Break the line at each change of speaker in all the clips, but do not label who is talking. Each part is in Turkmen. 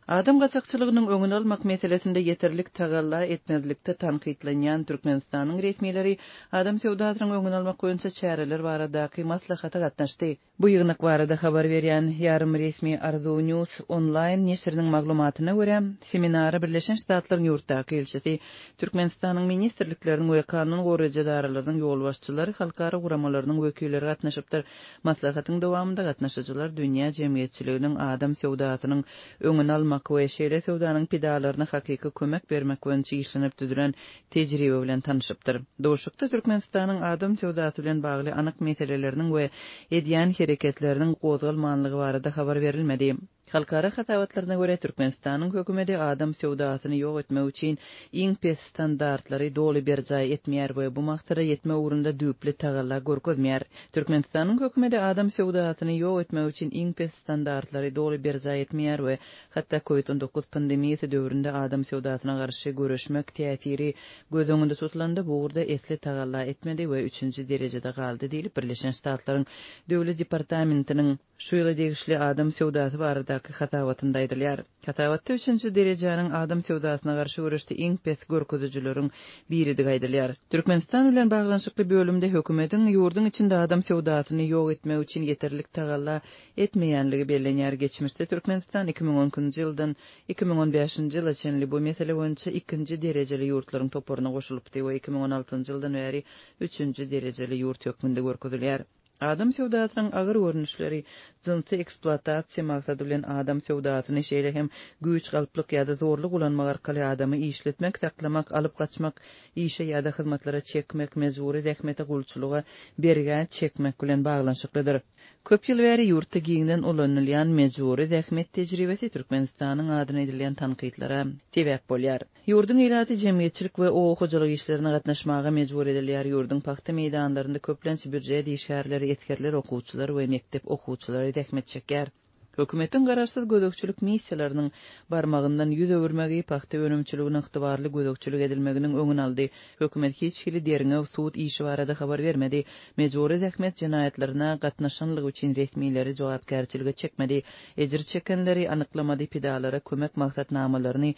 Adam gaçakçylygynyň öňüni almak meselesinde yeterlik tagalla etmezlikde tanqidlanýan Türkmenistanyň resmileri adam sewdasynyň öňüni almak boýunça çäreler barada maslahata gatnaşdy. Bu ýygnak barada habar berýän ýarym resmi Arzu News online neşriniň maglumatyna görä, seminary Birleşen Ştatlaryň ýurtdaky elçisi, Türkmenistanyň ministrlikleriniň we kanun goraýjy daralarynyň ýolbaşçylary, halkara guramalarynyň wekilleri gatnaşypdyr. Maslahatyň dowamında gatnaşyjylar dünýä jemgyýetçiliginiň adam sewdasynyň öňüni almak we şeýle sewdanyň pidalaryna hakyky kömek bermek boýunça işlenip düzülen tejribe bilen tanışypdyr. Doşukda Türkmenistanyň adam sewdasy bilen bagly anyk meseleleriniň we edýän hereketleriniň gozgalmanlygy barada habar berilmedi. Halkara hatawatlaryna görä Türkmenistanyň hökümeti adam sewdasyny ýok etmek üçin iň pes standartlary doly berjay etmeýär we bu maksada ýetme ugrunda düpli tagalla görkezmeýär. Türkmenistanyň hökümeti adam sewdasyny ýok etmek üçin iň pes standartlary doly berjay etmeýär we hatda COVID-19 pandemiýasy döwründe adam sewdasyna garşy görüşmek täsiri göz öňünde tutulanda bu urda esli tagalla etmedi we 3-nji derejede galdy diýilip Birleşen Ştatlaryň Döwlet Departamentiniň şu ýyla degişli adam sewdasy baradaky hatawatynda aýdylýar. Hatawatda 3-nji derejäniň adam sewdasyna garşy görüşde iň pes görkezijileriň biridi aýdylýar. Türkmenistan bilen baglanşykly bölümde hökümetiň ýurdun içinde adam sewdasyny ýok etmek üçin yeterlik tagalla etmeýänligi bellenýär. Geçmişde Türkmenistan 2010-njy ýyldan 2015-nji ýyla çenli bu mesele boýunça 2-nji derejeli ýurtlaryň toparyna goşulypdy we 2016-njy ýyldan bäri 3-nji derejeli ýurt hökmünde görkezilýär. Adam sewdasynyň agyr görnüşleri, jinsy eksploatasiýa maksady bilen adam sewdasyny şeýle hem güýç galyplyk ýa-da zorluk ulanmak arkaly adamy işletmek, taklamak, alyp gaçmak, işe ýa-da hyzmatlara çekmek, mejburi zähmete gulçylyga bergen çekmek bilen baglanşyklydyr. Köp ýyl bäri ýurtda giňden ulanylýan mejburi zähmet tejribesi Türkmenistanyň adyna edilýän tanqidlara sebäp bolýar. Ýurdun ilaty jemgyýetçilik we hojalyk işlerine gatnaşmaga mejbur edilýär. Ýurdun paxta meýdanlarynda köplençe büdjet işgärleri, etkerler, okuwçylar we mekdep okuwçylary zähmet çekýär. Hökümetiň garaşsyz gözükçülük missiýalarynyň barmagyndan ýüz öwürmegi paxta önümçiliginiň ygtybarly gözükçülük edilmeginiň öňüni aldy. Hökümet hiç hili derine suud işi barada habar bermedi. Mejburi zähmet jinaýatlaryna gatnaşanlygy üçin resmiýetleri jogapkärçiligi çekmedi. Ejir çekenleri anyklamady, pidalara kömek maksatnamalaryny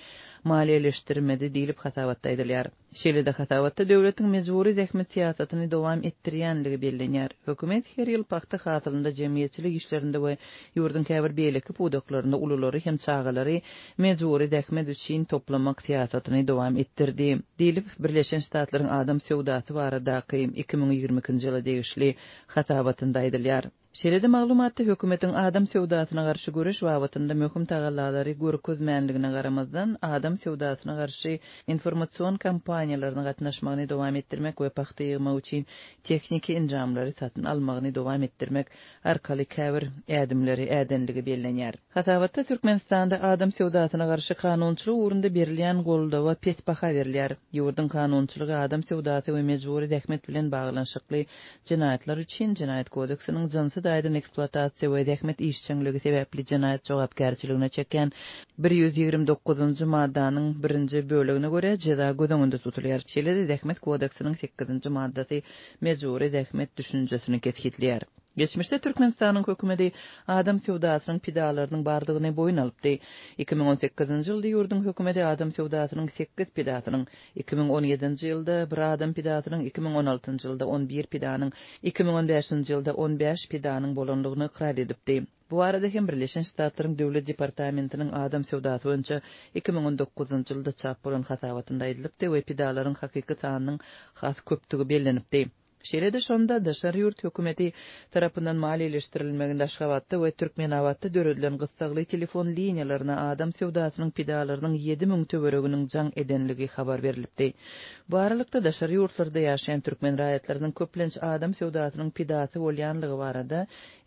maliýeleşdirmedi diýilip hatawatda aýdylýar. Şeýle-de hatawatda döwletiň mejburi zähmet siýasatyny dowam etdirýänligi bellenýär. Hökümet her ýyl paxta hatyrynda jemgyýetçilik işlerinde we ýurdun beýleki pudaklaryna ululary hem çagalary mejburi zähmet üçin toplamak siýasatyny dowam etdirdi. Diýilip Birleşen Ştatlaryň adam sewdasy baradaky 2022-nji ýyla degişli hatawatynda aýdylýar. Şeýle-de maglumatda hökümetiň adam sewdasyna garşy görüş wagtynda möhüm tagallary görkezmänligine garamazdan adam sewdasyna garşy informasiýon kampaniýalaryna gatnaşmagyny dowam etdirmek we paxta ýygymak üçin tekniki injamlary satyn almagyny dowam etdirmek arkaly käbir ädimleri ädenligi bellenýär. Hatawatda Türkmenistanda adam sewdasyna garşy kanunçylyk ugrunda berilýän goldawa pes baha berilýär. Ýurdun kanunçylygy adam sewdasy we mejburi zähmet bilen baglanşykly jinaýatlar üçin Jinaýat kodeksiniň jinsy daýdan eksploatasiýa we zähmet işçiligi sebäpli jinaýat jogapkärçiligine çeken 129-njy maddanyň 1-nji bölegine görä jeda göz öňünde tutulýar. Şeýle-de zähmet kodeksiniň 8-nji maddasy mejburi zähmet düşünjesini kesgitleýär. Geçmişde Türkmenistanyň hökümeti adam sewdasynyň pidalarynyň bardygyny boyun alypdy. 2018-nji ýylda ýurdun hökümeti adam sewdasynyň 8 pidasynyň, 2017-nji ýylda bir adam pidasynyň, 2016-njy ýylda 11 pidanyň, 2015-nji ýylda 15 pidanyň bolanlygyny ikrar edipdi. Bu arada hem Birleşen Ştatlaryň Döwlet Departamentiniň adam sewdasy boýunça 2019-njy ýylda çap bolan hatawatynda aýdylypdy we pidalaryň hakyky sanynyň has köpdigi bellenipdi. Şeýle-de şonda daşary ýurt hökümeti tarapyndan maliýeleşdirilmeginde Aşgabatda we Türkmenawatda döredilen gysgaly telefon liniýalaryna adam sewdasynyň pidalarynyň 7000 töwereginiň jaň edenligi habar berilipdi. Bu aralykda daşary ýurtlarda ýaşaýan türkmen raýatlarynyň köplenç adam sewdasynyň pidasy bolýanlygy barada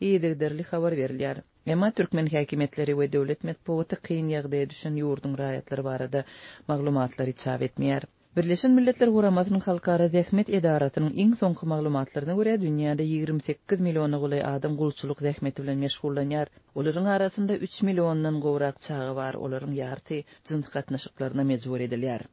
ýedirdirli habar berilýär. Emma türkmen häkimetleri we döwlet medeniýeti kyn ýagdaýa düşen ýurdun raýatlary barada maglumatlary çap etmeýär. Birleşen Milletler Guramasynyň halkara zähmet edaratynyň iň soňky maglumatlaryna görä dünýäde 28 milliony gulay adam gulçylyk zähmeti bilen meşgullanýar. Olaryň arasynda 3 millionyň gowrak çagy bar, olaryň ýarty jins gatnaşyklaryna mejbur edilýär.